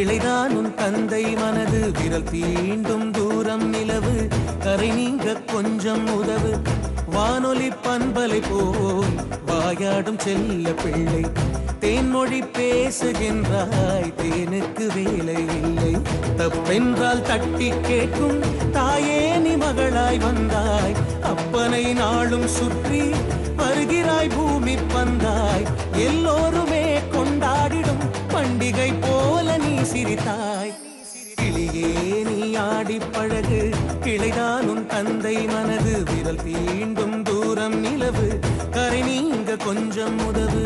கிளைதான் உன் தந்தை மனது விரல் தீண்டும் தூரம் நிலவு கரை நீங்க கொஞ்சம் உதவு வானொலி பண்பலை போல் வாயாடும் செல்ல பிள்ளை தேன்மொழி பேசுகின்றாய் தேனுக்கு வேலை இல்லை தப்பென்றால் தட்டி கேட்கும் தாயே நீ மகளாய் வந்தாய் அப்பனை நாளும் சுற்றி வருகிறாய் பூமி பந்தாய் எல்லோருமே கொண்டாடிடும் பண்டிகை போல நீ சிரித்தாய் கிளியே நீ ஆடி பழகு கிளைதான் உன் தந்தை மனது விரல் தீண்டும் தூரம் நிலவு கரை நீங்க கொஞ்சம் உதவு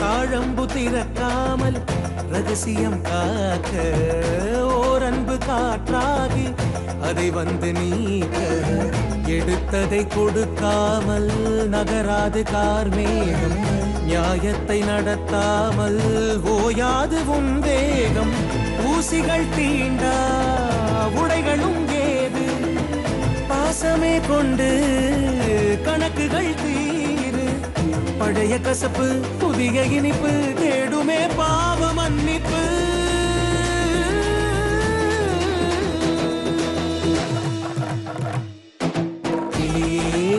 தாழம்பு திறக்காமல் ரகசியம் காக்க ஓரன்பு காற்றாகி அதை வந்து நீக்க எடுத்ததை கொடுக்காமல் நகராது கார்மேகம் நியாயத்தை நடத்தாமல் ஓயாது உன் வேகம் ஊசிகள் தீண்டா உடைகளும் ஏது பாசமே கொண்டு கணக்குகள் தீரு பழைய கசப்பு புதிய இனிப்பு தேடுமே பாவ மன்னிப்பு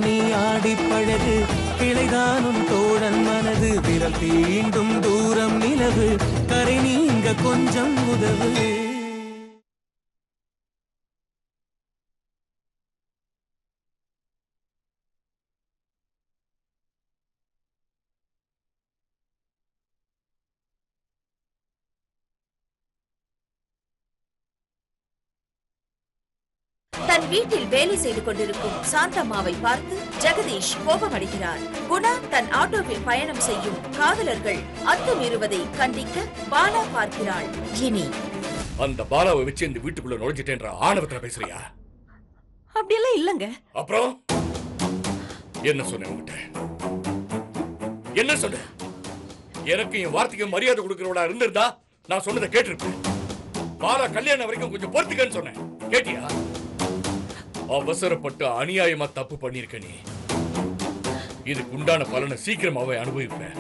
நீ ஆடி பழகு கிளைதானும் தோழன் மனது விரல் தீண்டும் தூரம் நிலவு கரை நீங்க கொஞ்சம் உதவு தன் வீட்டில் வேலை செய்து கொண்டிருக்கும் சாந்தம்மாவை பார்த்து ஜெகதீஷ் கோபமடைகிறார். குணா தன் ஆட்டோவில் பயணம் செய்யும் காதலர்கள் அத்துமீறுவதை கண்டிக்க பாலா பார்க்கிறாள். இனி அந்த பாலாவை வச்சு இந்த வீட்டுக்குள்ள நுழைஞ்சிட்டேன்ற ஆணவத்துல பேசுறியா? அப்படியெல்லாம் இல்லங்க. அப்புறம் என்ன சொன்ன உங்ககிட்ட? என்ன சொன்ன? எனக்கு என் வார்த்தைக்கு மரியாதை கொடுக்கிறவளா இருந்திருந்தா நான் சொன்னதை கேட்டிருப்பேன். பாலா கல்யாணம் வரைக்கும் கொஞ்சம் பொறுத்துக்கன்னு சொன்னேன். கேட்டியா? அவசரப்பட்டு அநியாயமா தப்பு பண்ணிருக்க நீ. இதுக்கு உண்டான பலனை சீக்கிரமாவே அனுபவிப்பேன்.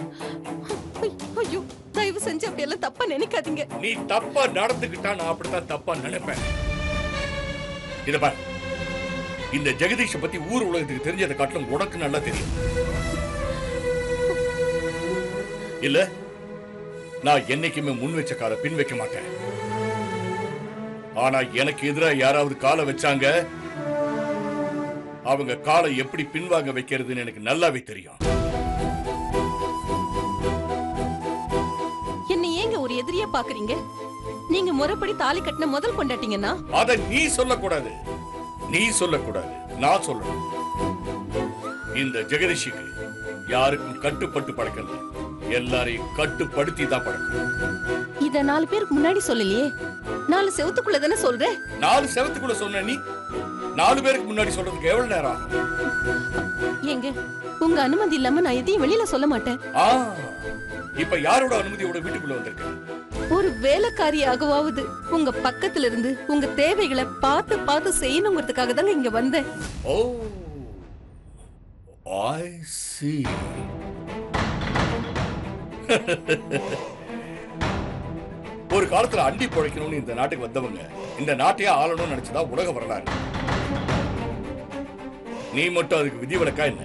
ஐயோ, தயவு செஞ்சு அப்படி எல்லாம் தப்பா நினைக்காதீங்க. நீ தப்பா நடந்துக்கிட்டா நான் அப்படித்தான் தப்பா நினைப்பேன். இத பாரு, இந்த ஜெகதீஷ பத்தி ஊர் உலகத்துக்கு தெரிஞ்சதை காட்டிலும் உனக்கு நல்லா தெரியும் இல்ல? நான் என்னைக்குமே முன் வச்ச காலை பின் வைக்க மாட்டேன். ஆனா எனக்கு எதிராக யாராவது காலை வச்சாங்க, அவங்க காலை எப்படி பின்வாங்க வைக்கிறதுன்னு எனக்கு நல்லாவே தெரியும். என்ன ஏங்க ஒரு எதிரியா பாக்குறீங்க? நீங்க முறைப்படி தாலி கட்டின முதல் கொண்டாட்டீங்கன்னா அத நீ சொல்லக்கூடாது. நீ சொல்லக்கூடாது, நான் சொல்லணும். இந்த ஜெகதீஷுக்கு யாருக்கும் கட்டுப்பட்டு பழக்கல, எல்லாரையும் கட்டுப்படுத்தி தான் பழக்கம். இத 4 பேருக்கு முன்னாடி சொல்லலையே, 4 செவத்துக்குள்ள தானே சொல்றேன். 4 செவத்துக்குள்ள சொன்ன நீ 4 பேருக்கு முன்னாடி சொல்றதுக்கு எவ்வளவு நேரம்? ஏங்க, உங்க அனுமதி இல்லாம நான் எதையும் வெளியில சொல்ல மாட்டேன். இப்ப யாரோட அனுமதியோட வீட்டுக்குள்ள வந்திருக்க? ஒரு வேலைக்காரியாகவாவது உங்க பக்கத்துல இருந்து உங்க தேவைகளை பார்த்து பார்த்து செய்யணுங்கிறதுக்காக தாங்க இங்க வந்தேன். ஓ, I see. ஒரு காலத்துல அண்டி பொழைக்கணும்னு இந்த நாட்டுக்கு வந்தவங்க இந்த நாட்டையே ஆளணும்னு நினைச்சதா உலக வரலாறு. நீ மட்டும் அதுக்கு விதிவிலக்கா என்ன?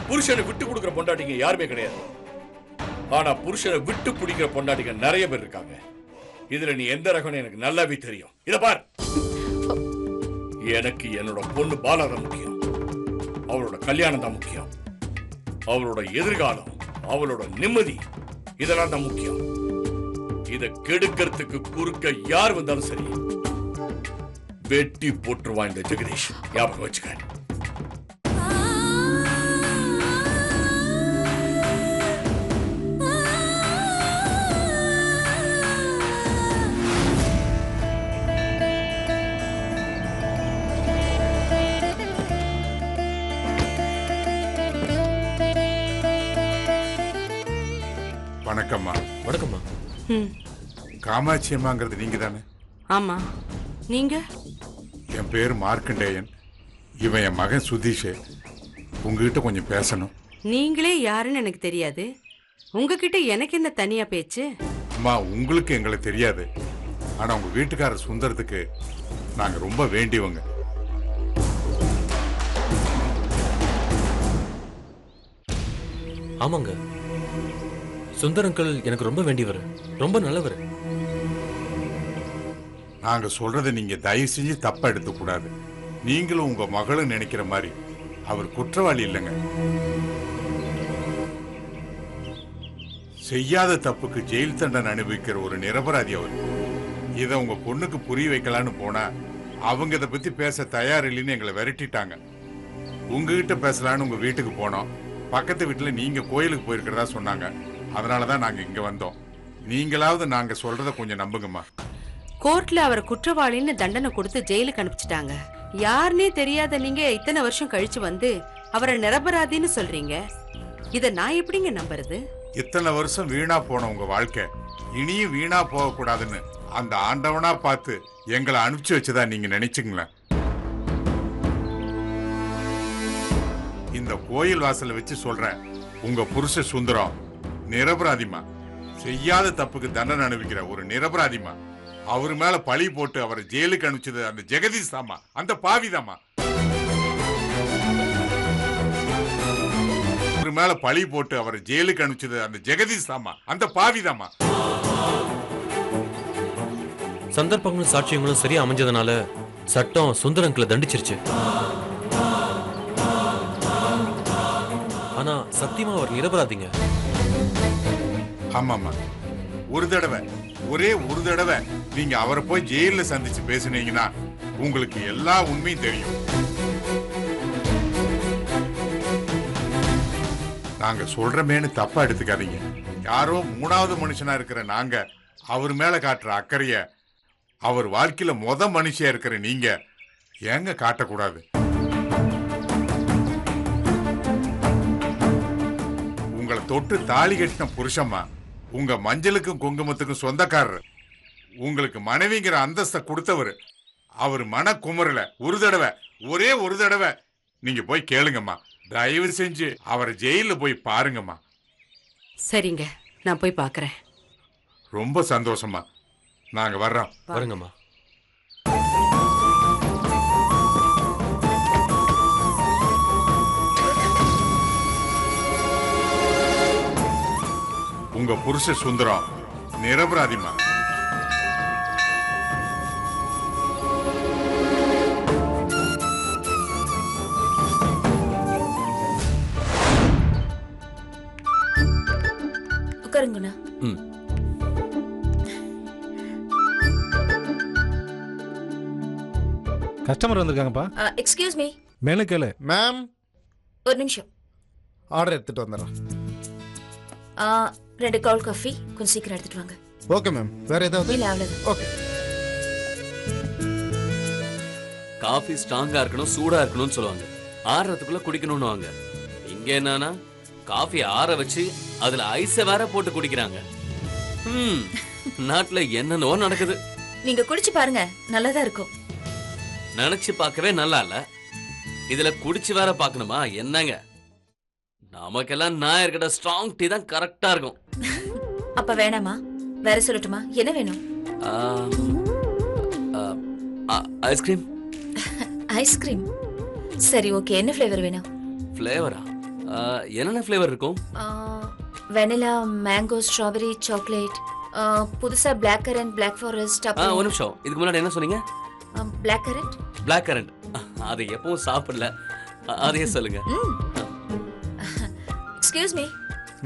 புருஷனை விட்டு கொடுக்கிற பொண்டாட்டிங்க யாருமே கிடையாது. ஆனா புருஷனை விட்டு பிடிக்கிற பொண்டாட்டிங்க நிறைய பேர் இருக்காங்க. இதுல நீ எந்த ரகம்னு எனக்கு நல்லாவே தெரியும். இத பார், எனக்கு என்னோட பொண்ணு பாலா தான் முக்கியம். அவளோட கல்யாணம் தான் முக்கியம். அவளோட எதிர்காலம், அவளோட நிம்மதி, இதெல்லாம் தான் முக்கியம். இத கெடுக்கிறதுக்கு குறுக்க யார் வந்தாலும் சரி, வெட்டி போட்டுருவான் இந்த ஜெகதீஷ். ஞாபகம் வச்சுக்க. வணக்கம்மா. வணக்கம்மா. காமாட்சி அம்மாங்கிறது நீங்க தானே? ஆமா. நீங்க? என் பேர் மார்க்கண்டேயன். இவன் என் மகன் சுதீஷ். உங்ககிட்ட கொஞ்சம் பேசணும். நீங்களே யாருன்னு எனக்கு தெரியாது. உங்ககிட்ட எனக்கு என்ன தனியா பேச்சு? அம்மா, உங்களுக்கு எங்களை தெரியாது. ஆனா உங்க வீட்டுக்காரர் சுந்தரத்துக்கு நாங்க ரொம்ப வேண்டியவங்க. ஆமாங்க, சுந்தர் அங்கிள் எனக்கு ரொம்ப வேண்டியவர், ரொம்ப நல்லவர். நாங்க சொல்றதை நீங்க தயவு செஞ்சு தப்பா எடுத்துக்க கூடாது. நீங்களும் உங்க மகளும் நினைக்கிற மாதிரி அவர் குற்றவாளி இல்லைங்க. செய்யாத தப்புக்கு ஜெயில் தண்டனை அனுபவிக்கிற ஒரு நிரபராதி அவர். இதை உங்க பொண்ணுக்கு புரிய வைக்கலான்னு போனா அவங்க இதை பத்தி பேச தயார் இல்லைன்னு எங்களை விரட்டிட்டாங்க. உங்ககிட்ட பேசலான்னு உங்க வீட்டுக்கு போனோம். பக்கத்து வீட்டுல நீங்க கோயிலுக்கு போயிருக்கிறதா சொன்னாங்க. அதனாலதான் நாங்க இங்க வந்தோம். நீங்களாவது நாங்க சொல்றத கொஞ்சம் நம்புங்கம்மா. கோர்ட்ல அவரை குற்றவாளின்னு தண்டனை கொடுத்து ஜெயிலுக்கு அனுப்பிச்சிட்டாங்க. யாருன்னே தெரியாத நீங்க இத்தனை வருஷம் கழிச்சு வந்து அவரை நிரபராதின்னு சொல்றீங்க. இத நான் எப்படிங்க நம்புறது? இத்தனை வருஷம் வீணா போன உங்க வாழ்க்கை இனியும் வீணா போக கூடாதுன்னு அந்த ஆண்டவனா பார்த்து எங்களை அனுப்பிச்சு வச்சதா நீங்க நினைச்சுங்களேன். இந்த கோயில் வாசல வச்சு சொல்றேன், உங்க புருஷ சுந்தரம் நிரபராதிமா. செய்யாத தப்புக்கு தண்டனை அனுபவிக்கிற ஒரு நிரபராதிமா. அவர் மேல பழி போட்டு அவரை ஜெயிலுக்கு அனுப்பிச்சது அந்த ஜெகதீஷ் தாமா, அந்த பாவிதாமா. அவர் மேல பழி போட்டு அவரை ஜெயிலுக்கு அனுப்பிச்சது அந்த ஜெகதீஷ் தாமா, அந்த பாவிதாமா. சந்தர்ப்பங்களும் சாட்சியங்களும் சரியா அமைஞ்சதுனால சட்டம் சுந்தர் அங்கிளை தண்டிச்சிருச்சு. ஆனா சத்தியமா அவர் நிரபராதிங்க. ஆமாமா, ஒரு தடவை, ஒரே ஒரு தடவை நீங்க அவரை போய் ஜெயில சந்திச்சு பேசுனீங்கன்னா உங்களுக்கு எல்லா உண்மையும் தெரியும். நாங்க சொல்றமேனு தப்பா எடுத்துக்காதீங்க. யாரோ மூணாவது மனுஷனா இருக்கிற நாங்க அவர் மேல காட்டுற அக்கறைய அவர் வாழ்க்கையில மனுஷியா இருக்கிற நீங்க ஏங்க காட்டக்கூடாது? உங்களை தொட்டு தாலி கட்டின புருஷம்மா, உங்க மஞ்சளுக்கும் குங்குமத்துக்கும் சொந்தக்காரர், உங்களுக்கு மனைவிங்கிற அந்தஸ்தை கொடுத்தவர். அவர் மன குமரல ஒரு தடவை, ஒரே ஒரு தடவை நீங்க போய் கேளுங்கம்மா. தயவு செஞ்சு அவரை ஜெயில போய் பாருங்கம்மா. சரிங்க, நான் போய் பாக்குறேன். ரொம்ப சந்தோஷமா. நாங்க வர்றோம். வருங்கம்மா. உங்க புருஷ சுந்தரம் நிரபராதிமா. உட்காருங்கண்ணா. கஸ்டமர் வந்திருக்காங்கப்பா. Excuse me. மேனு கேளு. மேம், ஒரு நிமிஷம். ஆர்டர் எடுத்துட்டு வந்துடுறேன். 2 கோல்ட் காஃபி கொஞ்சம் சீக்கிரம் எடுத்துட்டு வாங்க. Okay ma'am. வேற ஏதாவது? இல்ல, அவ்வளவுதான். ஓகே. காஃபி ஸ்ட்ராங்கா இருக்கணும், சூடா இருக்கணும்னு சொல்லுவாங்க. ஆறதுக்குள்ள குடிக்கணும்னு வாங்க. இங்க என்னன்னா காஃபி ஆற வச்சு அதுல ஐஸ வேற போட்டு குடிக்கிறாங்க. நாட்டுல என்னன்னோ நடக்குது. நீங்க குடிச்சு பாருங்க, நல்லதா இருக்கும். நினைச்சு பார்க்கவே நல்லா இல்ல, இதுல குடிச்சு வேற பாக்கணுமா? என்னங்க, நமக்கெல்லாம் நாயர்கிட்ட ஸ்ட்ராங் டீ தான் கரெக்டா இருக்கும். அப்ப வேணாமா? வேற சொல்லட்டுமா? என்ன வேணும்? ஐஸ்கிரீம். ஐஸ்கிரீம்? சரி, ஓகே. என்ன ஃப்ளேவர் வேணும்? ஃப்ளேவரா? என்னென்ன ஃப்ளேவர் இருக்கும்? வெனிலா, மேங்கோ, ஸ்ட்ராபெரி, சாக்லேட், புதுசா பிளாக் கரண்ட், பிளாக் ஃபாரஸ்ட். ஒரு நிமிஷம், இதுக்கு முன்னாடி என்ன சொன்னீங்க? Black currant. பிளாக் கரண்ட் அது எப்பவும் சாப்பிடல, அதையே சொல்லுங்க. Excuse me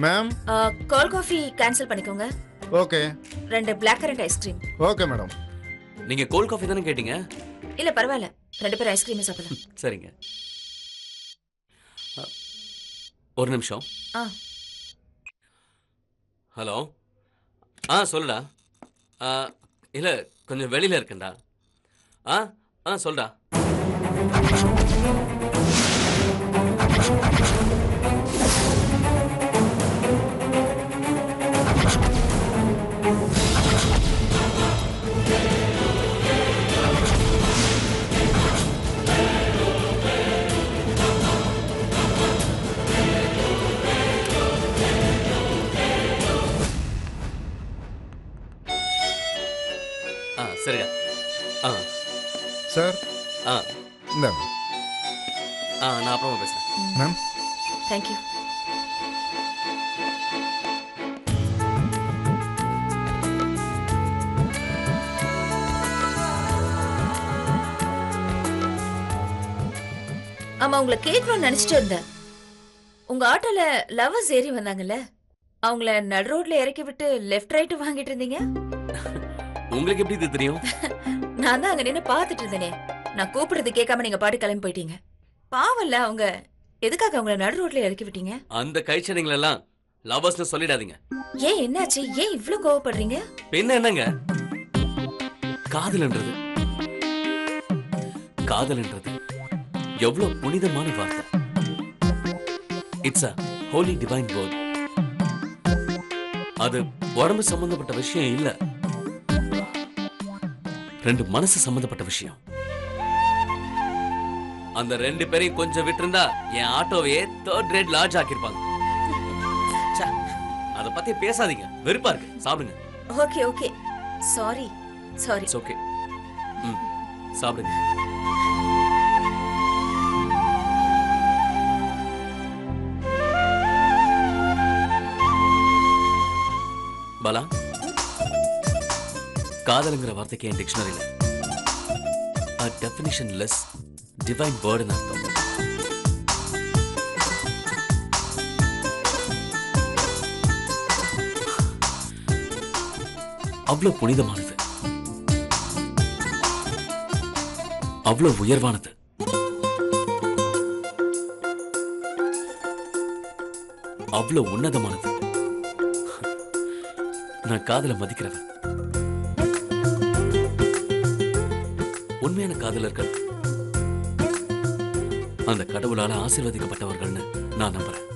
ma'am. Cold coffee cancel பண்ணிக்கோங்க. Okay. 2 blackcurrant ice cream. Okay madam. நீங்க கோல்ட் காஃபி தானே கேட்டீங்க? இல்ல, பரவாயில்ல, 2 பேரும் ஐஸ்கிரீம் சாப்பிடலாம். சரிங்க. ஒரு நிமிஷம். ஹலோ. சொல்லுடா. இல்ல, கொஞ்சம் வெளியில இருக்கேன்டா. சொல்லுடா. சரியா? ஆ சார் ஆ இந்தாங்க நான் அப்புறமா பேசுறேன். மேம். தேங்க்யூ. ஆமா, உங்களை கேட்கணும்னு நினைச்சிட்டு இருந்தேன். உங்க ஆட்டோல லவர்ஸ் ஏறி வந்தாங்கல்ல, அவங்கள நடு ரோட்ல இறக்கி விட்டு லெஃப்ட் ரைட் வாங்கிட்டு இருந்தீங்க. உங்களுக்கு எப்படி இது தெரியும்? நான் தான் அங்க நின்னு பாத்துட்டு இருந்தேனே. நான் கூப்பிடுறது கேட்காம நீங்க பாட்டு கிளம்பி போயிட்டீங்க. பாவம்ல அவங்க. எதுக்காக அவங்கள நடு ரோட்ல இறக்கி விட்டீங்க? அந்த கைச்சனைகள் எல்லாம் லவர்ஸ்னு சொல்லிடாதீங்க. ஏன் என்னாச்சு? ஏன் இவ்ளோ கோவப்படுறீங்க? பின்ன என்னங்க, காதல்ன்றது எவ்வளவு புனிதமான வார்த்தை. It's a holy divine word. அது உடம்பு சம்பந்தப்பட்ட விஷயம் இல்ல, ரெண்டு மனசு சம்பந்தப்பட்ட விஷயம். அந்த ரெண்டு பேரையும் கொஞ்சம் விட்டுருந்தா என் ஆட்டோவையே 3rd rate லாட்ஜ் ஆக்கிருப்பாங்க. அத பத்தி பேசாதீங்க, வெறுப்பா இருக்கு. சாப்பிடுங்க. Okay okay, sorry sorry. It's okay. சாப்பிடுங்க. பாலா, காதலுங்கிற வார்த்தைக்கு என் டிக்ஷனரியில a definitionless divine word ன்னு அர்த்தம். அவ்வளவு புனிதமானது, அவ்வளவு உயர்வானது. அவ்வளவு உன்னதமானது. நான் காதலை மதிக்கிறவன். உண்மையான காதலர்கள் அந்த கடவுளால ஆசீர்வதிக்கப்பட்டவர்கள்னு நான் நம்புறேன்.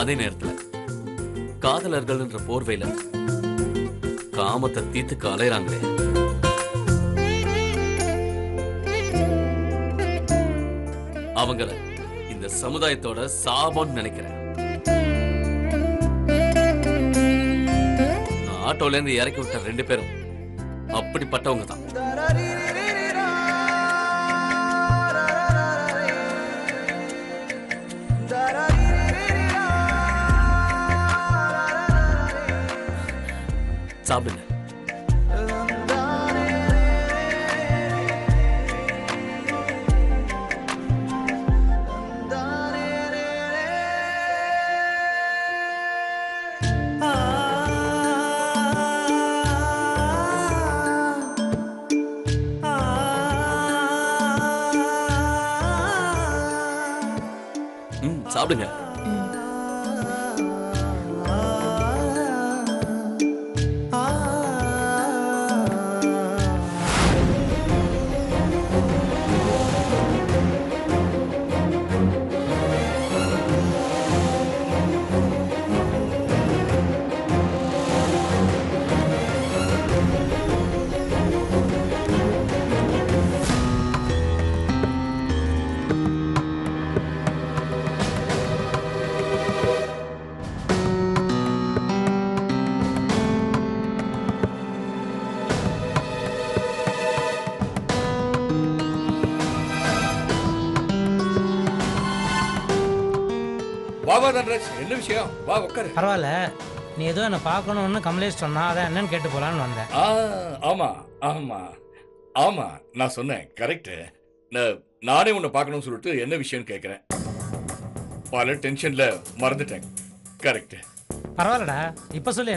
அதே நேரத்துல காதலர்கள் என்ற போர்வையில காமத்தை தீத்துக்கு அலையறாங்களே, அவங்கள இந்த சமுதாயத்தோட சாபம்னு நினைக்கிறேன். நான் ஆட்டோல இருந்து இறக்கி விட்ட ரெண்டு பேரும் அப்படிப்பட்டவங்க தான். சாப்பிடுங்க. சாப்பிடுங்க. என்ன விஷயம்? வா உட்காரு. பரவாயில்ல, நீ ஏதோ என்ன பார்க்கணும்னு கமலேஷ் சொன்னா, அதான் என்னன்னு கேட்டு போலான்னு வந்தேன். ஆமா ஆமா ஆமா, நான் சொன்னேன் கரெக்ட். நானே உன்னை பார்க்கணும்னு சொல்லிட்டு என்ன விஷயம் கேட்கிறேன். பல டென்ஷன்ல மறந்துட்டேன். கரெக்ட். பரவாயில்லடா, இப்ப சொல்லு.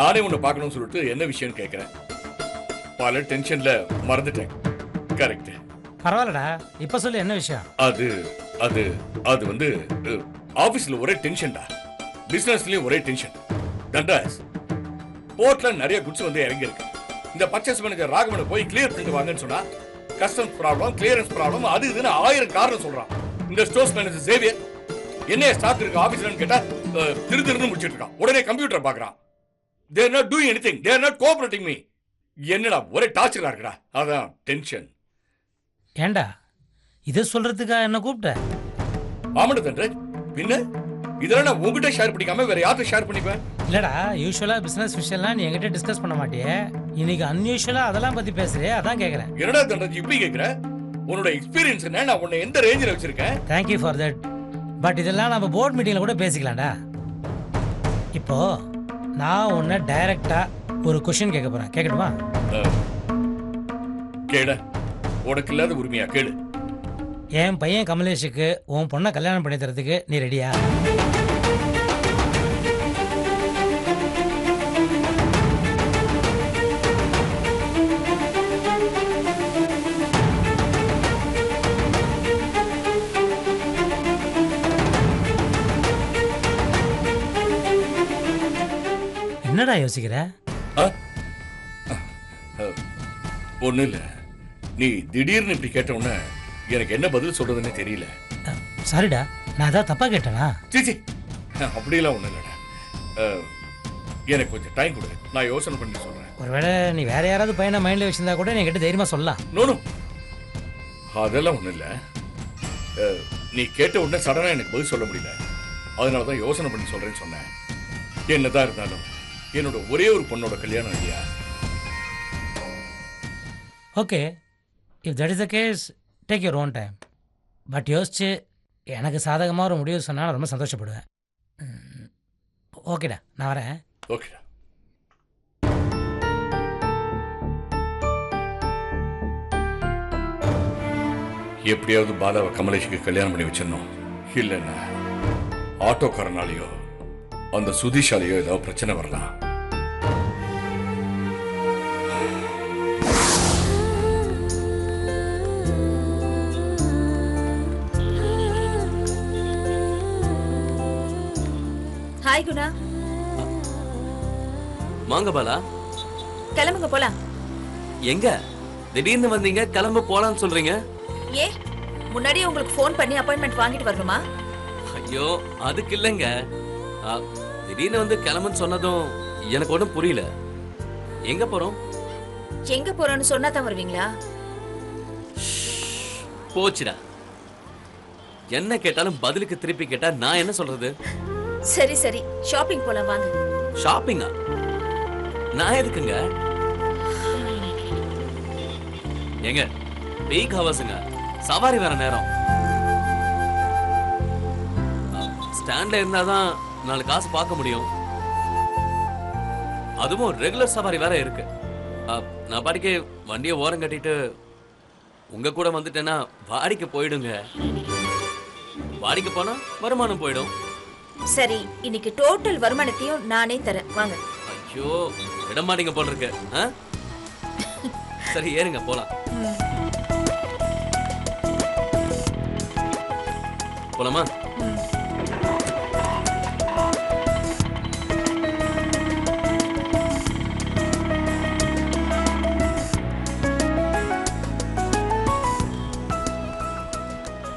நானே உன்னை பார்க்கணும்னு சொல்லிட்டு என்ன விஷயம் கேட்கிறேன். பல டென்ஷன்ல மறந்துட்டேன். கரெக்ட். பரவாயில்லடா, இப்ப சொல்லு என்ன விஷயம். அது அது அது வந்து ஆபீஸ்ல ஒரே டென்ஷன்டா, பிசினஸ்லயும் ஒரே டென்ஷன். தண்டாஸ் போர்ட்ல நிறைய குட்ஸ் வந்து இறங்கி இருக்கு. இந்த பர்ச்சேஸ் மேனேஜர் ராகவனை போய் கிளியர் பண்ணிட்டு வாங்கன்னு சொன்னா கஸ்டம்ஸ் ப்ராப்ளம், கிளியரன்ஸ் ப்ராப்ளம், அது இதுன்னு 1000 காரணம் சொல்றான். இந்த ஸ்டோர்ஸ் மேனேஜர் சேவியர் என்ன ஸ்டாக் இருக்கு ஆபீஸ்லன்னு கேட்டா திருன்னு முடிச்சிட்டு இருக்கான். உடனே கம்ப்யூட்டர் பாக்குறான். they are not doing anything, they are not cooperating me. என்னடா ஒரே டார்ச்சரா இருக்குடா. அதான் டென்ஷன். ஏண்டா இதை சொல்றதுக்கா என்ன கூப்பிட்ட? ஆமாடா தண்டராஜ், பின்ன இதெல்லாம் நான் உங்ககிட்ட ஷேர் பண்ணிக்காம வேற யார்கிட்ட ஷேர் பண்ணிப்பேன்? இல்லடா யூஸ்வலாக பிஸ்னஸ் விஷயம்லாம் நீ என்கிட்ட டிஸ்கஸ் பண்ண மாட்டியே, இன்னைக்கு அன்யூஷுவலாக அதெல்லாம் பற்றி பேசுறியே, அதான் கேட்குறேன். என்னடா தண்டராஜ் இப்படி கேட்குற? உன்னோட எக்ஸ்பீரியன்ஸ் என்ன? நான் உன்னை எந்த ரேஞ்சில் வச்சிருக்கேன்? Thank you for that. பட் இதெல்லாம் நம்ம போர்ட் மீட்டிங்கில் கூட பேசிக்கலாம்டா. இப்போ நான் உன்னை டைரக்டாக ஒரு கொஷின் கேட்க போகிறேன், கேட்கட்டுமா? கேளு. உனக்கு இல்லாத உரிமையா கேளு. என் பையன் கமலேஷுக்கு உன் பொண்ணை கல்யாணம் பண்ணி தரதுக்கு நீ ரெடியா? என்னடா யோசிக்கிற? ஒண்ணு இல்ல. நீ திடீர்னு இப்படி கேட்ட உடனே எனக்கு என்ன பதில் சொல்றதுன்னு தெரியல. சாரிடா, நான் அதான் தப்பா கேட்டேனா? சீச்சி, அப்படியெல்லாம் ஒண்ணு இல்லடா. எனக்கு கொஞ்சம் டைம் கொடு, நான் யோசனை பண்ணி சொல்றேன். ஒருவேளை நீ வேற யாராவது பையனை மைண்ட்ல வச்சிருந்தா கூட நீ கிட்ட தைரியமா சொல்லலாம். நோ அதெல்லாம் ஒண்ணு இல்ல. நீ கேட்ட உடனே சடனா எனக்கு பதில் சொல்ல முடியல, அதனாலதான் யோசனை பண்ணி சொல்றேன்னு சொன்னேன். என்னதான் இருந்தாலும் என்னோட ஒரே ஒரு பொண்ணோட கல்யாணம் இல்லையா? Okay, if that is the case take your own time. But யோசிச்சு எனக்கு சாதகமாக ஒரு முடிவு சொன்னால் நான் ரொம்ப சந்தோஷப்படுவேன். ஓகேடா, நான் வரேன். ஓகேடா. எப்படியாவது பாலாவை கமலேஷுக்கு கல்யாணம் பண்ணி வச்சிடணும். இல்லைன்னா ஆட்டோக்காரனாலேயோ அந்த சுதிஷாலேயோ ஏதாவது பிரச்சனை வரலாம். ஹாய் குணா. வாங்க பாலா. கிளம்புங்க போலாம். எங்க திடீர்னு வந்தீங்க, கிளம்ப போலான்னு சொல்றீங்க? ஏ, முன்னாடியே உங்களுக்கு ஃபோன் பண்ணி அப்பாயின்மெண்ட் வாங்கிட்டு வரணுமா? ஐயோ அதுக்கு இல்லைங்க. திடீர்னு வந்து கிளம்புன்னு சொன்னதும் எனக்கு ஒன்றும் புரியல. எங்க போறோம்? எங்க போறோம்னு சொன்னா தான் வருவீங்களா? போச்சுடா. என்ன கேட்டாலும் பதிலுக்கு திருப்பி கேட்டா நான் என்ன சொல்றது? சரி சரி, ஷாப்பிங் போலாம் வாங்க. ஷாப்பிங்கா? நான் எதுக்குங்க? ஏங்க பீக் ஹவர்ஸுங்க, சவாரி வர நேரம். ஸ்டாண்ட்ல இருந்தாதான் 4 காசு பார்க்க முடியும். அதுவும் ரெகுலர் சவாரி வேற இருக்கு. நான் பாடிக்கு வண்டியை ஓரம் கட்டிட்டு உங்க கூட வந்துட்டேன்னா வாடிக்கு போயிடுங்க. வாடிக்கு போனா வருமானம் போயிடும். சரி, இன்னைக்கு டோட்டல் வருமானத்தையும் நானே தரேன், வாங்க. ஐயோ விட மாட்டீங்க போல இருக்கு. சரி ஏறுங்க போலாம். போலாமா?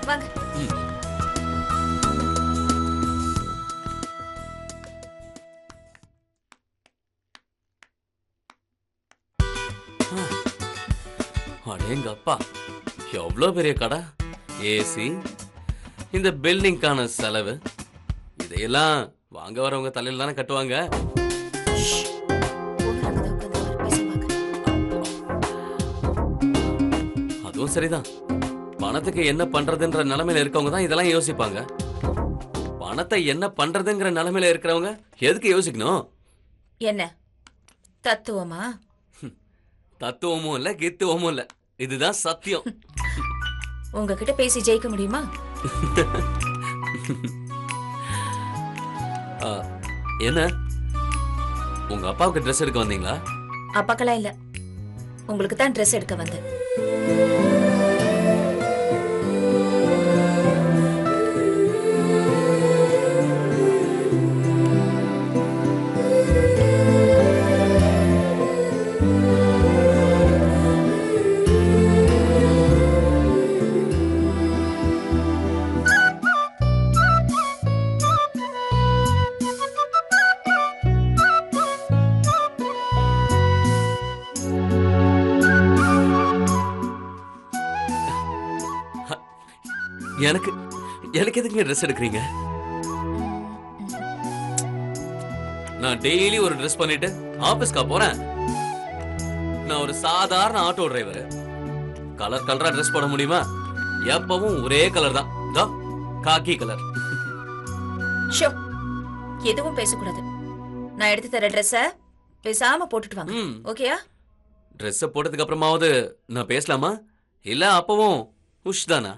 வாங்க. அடேங்க அப்பா, எவ்வளவு பெரிய கடை, ஏசி, இந்த பில்டிங்கான செலவு, இதையெல்லாம் வாங்க வரவங்க தலையில தானே கட்டுவாங்க. அதுவும் சரிதான். பணத்துக்கு என்ன பண்றதுன்ற நிலைமையில இருக்கவங்க தான் இதெல்லாம் யோசிப்பாங்க. பணத்தை என்ன பண்றதுங்கிற நிலைமையில இருக்கிறவங்க எதுக்கு யோசிக்கணும்? என்ன தத்துவமா? தத்துவமும் இல்ல, கித்துவமும் இல்ல, இதுதான் சத்தியம். உங்ககிட்ட பேசி ஜெயிக்க முடியுமா? என்ன உங்க அப்பாவுக்கு ட்ரெஸ் எடுக்க வந்தீங்களா? அப்பாக்கெல்லாம் இல்ல, உங்களுக்கு தான் ட்ரெஸ் எடுக்க வந்தேன். எனக்கு எதுக்குங்க ட்ரெஸ் எடுக்கிறீங்க? நான் டெய்லி ஒரு ட்ரெஸ் பண்ணிட்டு ஆபீஸ்க்கா போறேன். நான் ஒரு சாதாரண ஆட்டோ டிரைவர். கலர் கலரா ட்ரெஸ் போட முடியுமா? எப்பவும் ஒரே கலர் தான். இதோ காக்கி கலர். ஷோ, எதுவும் பேசக்கூடாது. நான் எடுத்து தர ட்ரெஸ்ஸ பேசாம போட்டுட்டு வாங்க. ஓகேயா? ட்ரெஸ் போட்டதுக்கு அப்புறமாவது நான் பேசலாமா? இல்ல அப்பவும் உஷ் தானா?